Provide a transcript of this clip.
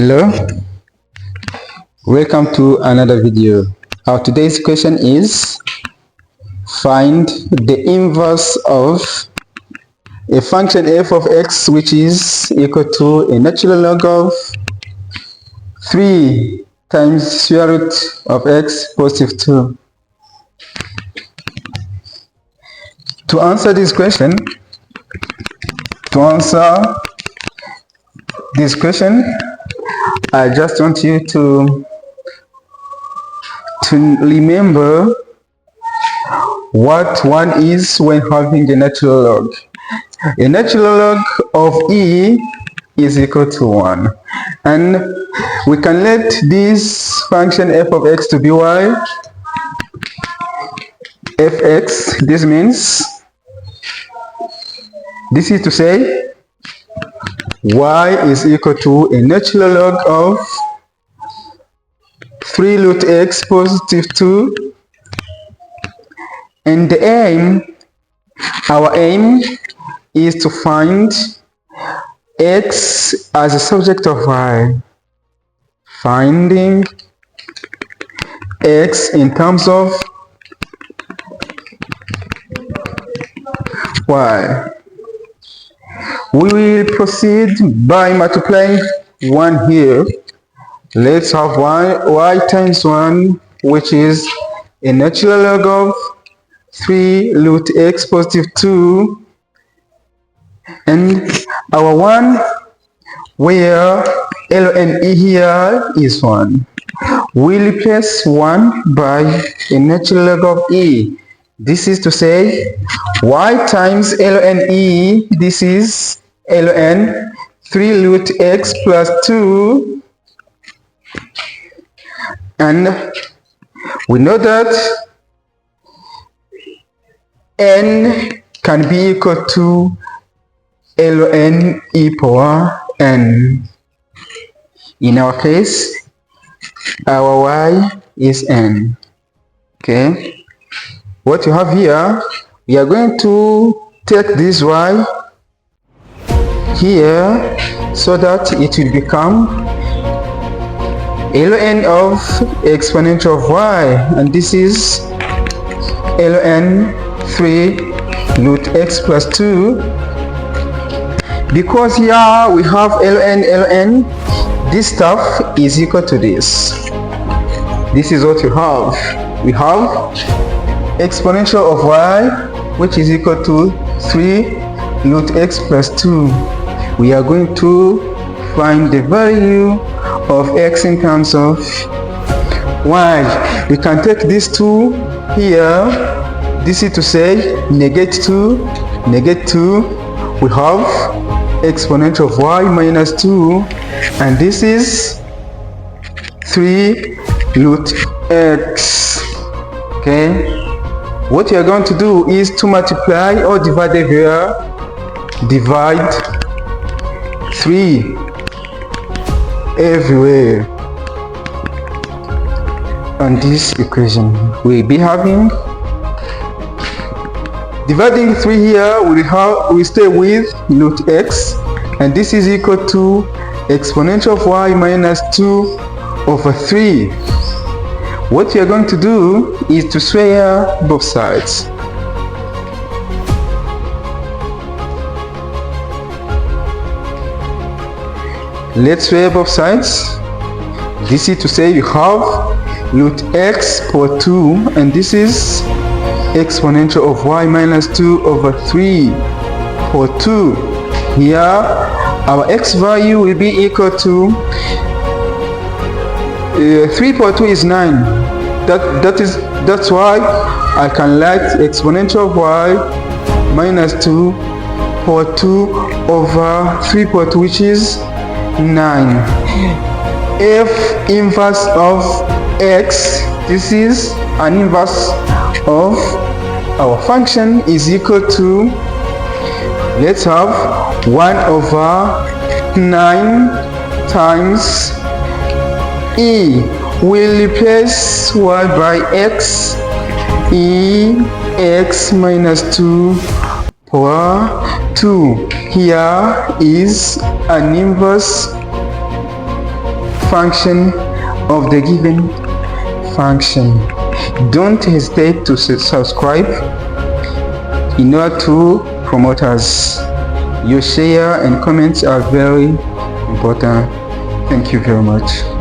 Hello, welcome to another video. Our today's question is find the inverse of a function f of x which is equal to a natural log of 3 times square root of x positive 2. To answer this question, I just want you to remember what one is when having a natural log. A natural log of e is equal to 1. And we can let this function f of x to be y. fx, this means, this is to say, y is equal to a natural log of 3 root x positive 2, and our aim is to find x as a subject of y. Finding x in terms of y. We will proceed by multiplying 1 here. Let's have y times 1, which is a natural log of 3 root x positive 2, and our 1 where ln e here is 1. We replace 1 by a natural log of e. This is to say, y times ln e, this is ln 3 root x plus 2, and we know that n can be equal to ln e power n. In our case, our y is n. Okay, what you have here, we are going to take this y here so that it will become ln of exponential of y, and this is ln 3 root x plus 2. Because here we have ln, this stuff is equal to this. This is what you have. We have exponential of y, which is equal to 3 root x plus 2. We are going to find the value of x in terms of y. We can take these 2 here. This is to say negate 2. We have exponential of y minus 2, and this is 3 root x. Okay, what you are going to do is to multiply or divide here. Divide 3 everywhere on this equation. We'll be having, dividing 3 here, we stay with root x, and this is equal to exponential of y minus 2 over 3. What you are going to do is to square both sides. Let's square both sides. This is to say you have root x power 2, and this is exponential of y minus 2 over 3 power 2. Here our x value will be equal to 3 power 2 is 9. That's why I can write exponential of y minus 2 power 2 over 3 power 2, which is 9. F inverse of x, this is an inverse of our function, is equal to, let's have 1 over 9 times e. We'll replace y by x, e x minus 2 power 2. Here is an inverse function of the given function. Don't hesitate to subscribe in order to promote us. Your share and comments are very important. Thank you very much.